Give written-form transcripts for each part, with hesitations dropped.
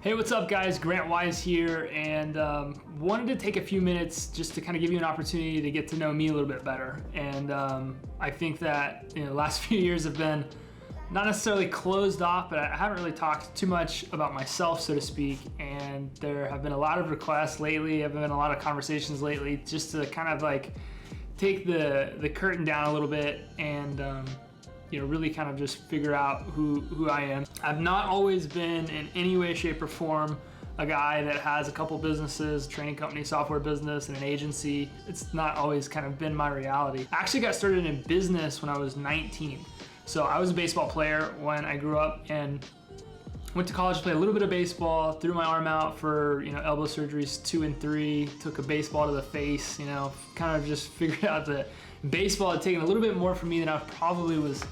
Hey, what's up guys? Grant Wise here, and wanted to take a few minutes just to kind of give you an opportunity to get to know me a little bit better. And I think that the last few years have been not necessarily closed off, but I haven't really talked too much about myself, so to speak. And there have been a lot of requests lately, have been a lot of conversations lately, just to kind of like take the curtain down a little bit and really kind of just figure out who I am. I've not always been in any way, shape, or form a guy that has a couple businesses, training company, software business, and an agency. It's not always kind of been my reality. I actually got started in business when I was 19. So I was a baseball player when I grew up and went to college, played a little bit of baseball, threw my arm out for elbow surgeries 2 and 3, took a baseball to the face, kind of just figured out that baseball had taken a little bit more from me than I probably was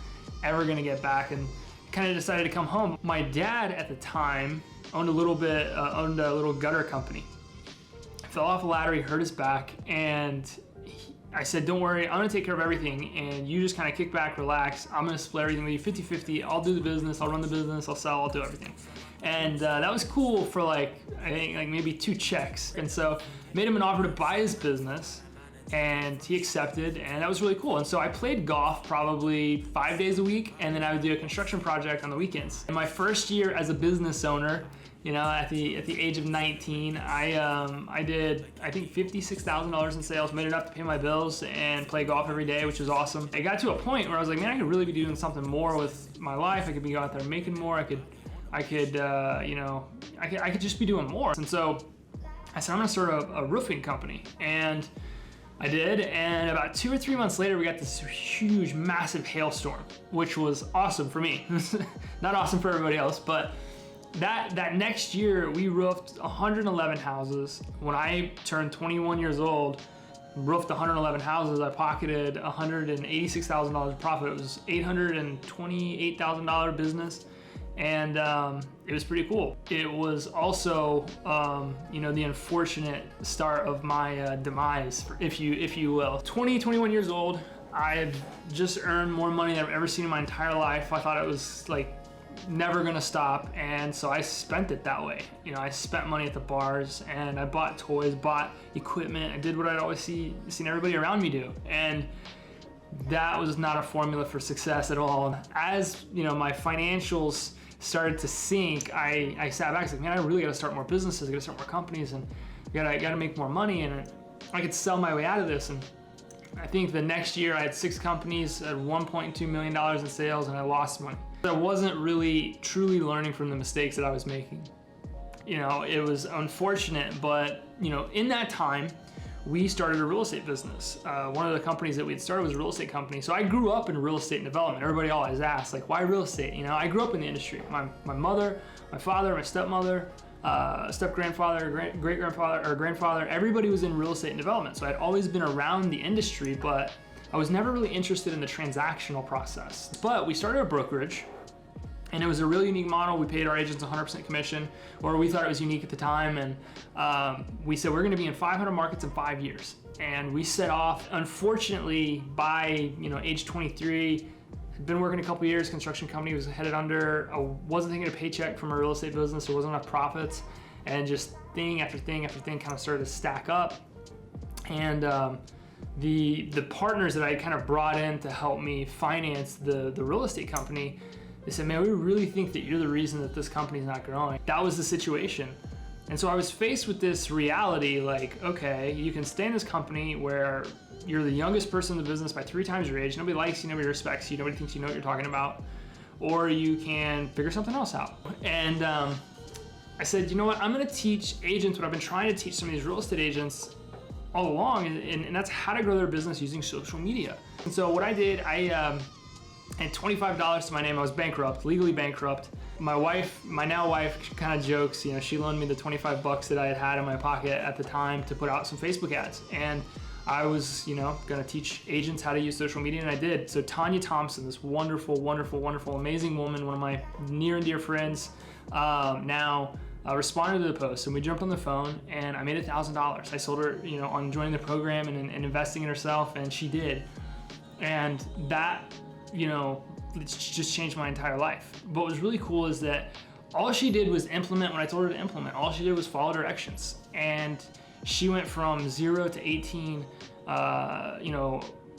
ever gonna get back, and kind of decided to come home. My dad at the time owned a little gutter company. Fell off a ladder, he hurt his back, and I said, don't worry, I'm gonna take care of everything, and you just kind of kick back, relax. I'm gonna split everything with you 50-50. I'll do the business, I'll run the business, I'll sell, I'll do everything. And that was cool for I think maybe 2 checks. And so made him an offer to buy his business, and he accepted, and that was really cool. And so I played golf probably 5 days a week, and then I would do a construction project on the weekends. In my first year as a business owner, at the age of 19, I did, I think, $56,000 in sales, made enough to pay my bills and play golf every day, which was awesome. I got to a point where I was like, man, I could really be doing something more with my life. I could be out there making more. I could just be doing more. And so I said, I'm gonna start a roofing company. And I did, and about 2 or 3 months later, we got this huge, massive hailstorm, which was awesome for me. Not awesome for everybody else, but that next year, we roofed 111 houses. When I turned 21 years old, roofed 111 houses, I pocketed $186,000 profit. It was $828,000 business. And it was pretty cool. It was also, the unfortunate start of my demise, if you will. 21 years old, I've just earned more money than I've ever seen in my entire life. I thought it was never gonna stop, and so I spent it that way. I spent money at the bars, and I bought toys, bought equipment. I did what I'd always seen everybody around me do, and that was not a formula for success at all. As my financials started to sink, I sat back and said, man, I really gotta start more businesses, I gotta start more companies, and I gotta make more money, and I could sell my way out of this. And I think the next year I had 6 companies at $1.2 million in sales, and I lost money. I wasn't really truly learning from the mistakes that I was making. It was unfortunate, but in that time, we started a real estate business. One of the companies that we had started was a real estate company. So I grew up in real estate and development. Everybody always asks, why real estate? I grew up in the industry. My mother, my father, my stepmother, step-grandfather, great-grandfather, or grandfather, everybody was in real estate and development. So I'd always been around the industry, but I was never really interested in the transactional process. But we started a brokerage, and it was a really unique model. We paid our agents 100% commission, or we thought it was unique at the time. And we said, we're gonna be in 500 markets in 5 years. And we set off. Unfortunately, by age 23, had been working a couple years, construction company was headed under. I wasn't thinking a paycheck from a real estate business. There wasn't enough profits. And just thing after thing after thing kind of started to stack up. And the partners that I kind of brought in to help me finance the real estate company, they said, man, we really think that you're the reason that this company's not growing. That was the situation. And so I was faced with this reality, okay, you can stay in this company where you're the youngest person in the business by 3 times your age. Nobody likes you, nobody respects you, nobody thinks you know what you're talking about. Or you can figure something else out. And I said, you know what, I'm gonna teach agents what I've been trying to teach some of these real estate agents all along, and that's how to grow their business using social media. And so what I did, I had $25 to my name. I was bankrupt, legally bankrupt. My now wife kind of jokes, she loaned me the 25 bucks that I had in my pocket at the time to put out some Facebook ads. And I was, gonna teach agents how to use social media, and I did. So Tanya Thompson, this wonderful, wonderful, wonderful, amazing woman, one of my near and dear friends, now responded to the post, and we jumped on the phone, and I made $1,000. I sold her, on joining the program and investing in herself, and she did. And that, it's just changed my entire life. But what was really cool is that all she did was implement what I told her to implement. All she did was follow directions. And she went from 0 to 18,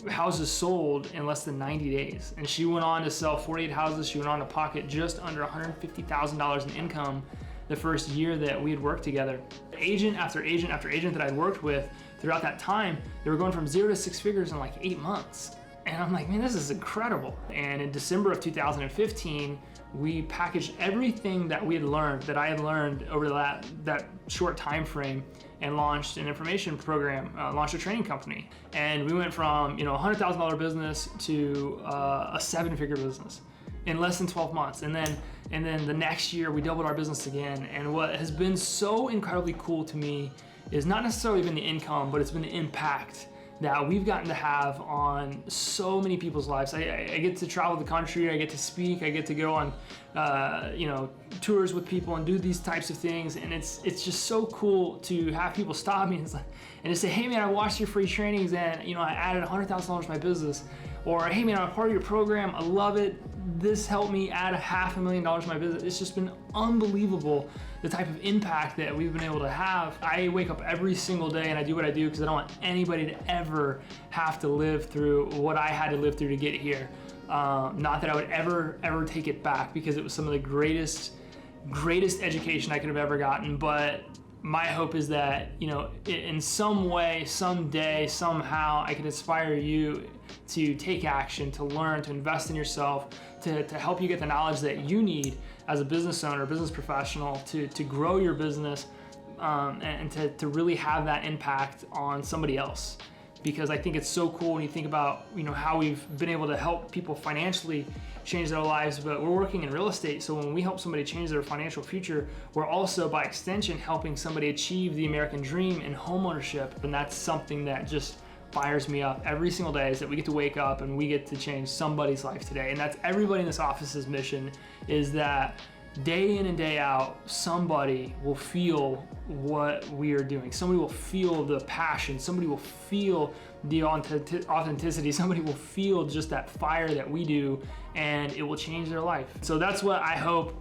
houses sold in less than 90 days. And she went on to sell 48 houses. She went on to pocket just under $150,000 in income the first year that we had worked together. Agent after agent after agent that I'd worked with throughout that time, they were going from 0 to 6 figures in like 8 months. And I'm like, man, this is incredible. And in December of 2015, we packaged everything that we had learned, that I had learned over that short time frame, and launched an information program, launched a training company. And we went from $100,000 business to a 7-figure business in less than 12 months. And then the next year we doubled our business again. And what has been so incredibly cool to me is not necessarily been the income, but it's been the impact that we've gotten to have on so many people's lives. I get to travel the country, I get to speak, I get to go on tours with people and do these types of things, and it's just so cool to have people stop me and just say, hey man, I watched your free trainings and I added $100,000 to my business. Or hey man, I'm a part of your program, I love it. This helped me add $500,000 to my business. It's just been unbelievable the type of impact that we've been able to have. I wake up every single day and I do what I do because I don't want anybody to ever have to live through what I had to live through to get here. Not that I would ever take it back, because it was some of the greatest education I could have ever gotten. But my hope is that, in some way, someday, somehow, I can inspire you to take action, to learn, to invest in yourself, to help you get the knowledge that you need as a business owner, business professional, to grow your business, and to really have that impact on somebody else. Because I think it's so cool when you think about how we've been able to help people financially change their lives, but we're working in real estate, so when we help somebody change their financial future, we're also by extension helping somebody achieve the American dream in homeownership. And that's something that just fires me up every single day, is that we get to wake up and we get to change somebody's life today. And that's everybody in this office's mission, is that day in and day out, somebody will feel what we are doing. Somebody will feel the passion. Somebody will feel the authenticity. Somebody will feel just that fire that we do, and it will change their life. So that's what I hope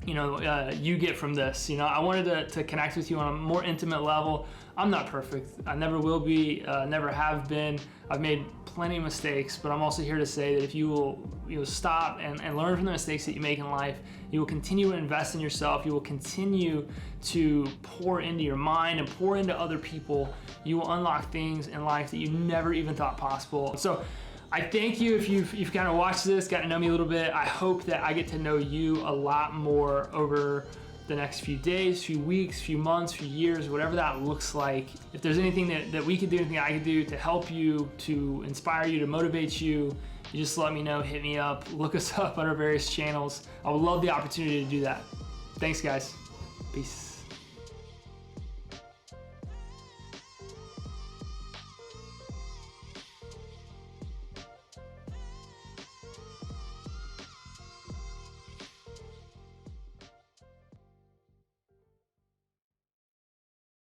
you get from this. I wanted to connect with you on a more intimate level. I'm not perfect. I never will be, never have been. I've made plenty of mistakes, but I'm also here to say that if you will stop and learn from the mistakes that you make in life, you will continue to invest in yourself, you will continue to pour into your mind and pour into other people, you will unlock things in life that you never even thought possible. So I thank you if you've kind of watched this, got to know me a little bit. I hope that I get to know you a lot more over the next few days, few weeks, few months, few years, whatever that looks like. If there's anything that we could do, anything I could do to help you, to inspire you, to motivate you, you just let me know, hit me up, look us up on our various channels. I would love the opportunity to do that. Thanks guys, peace.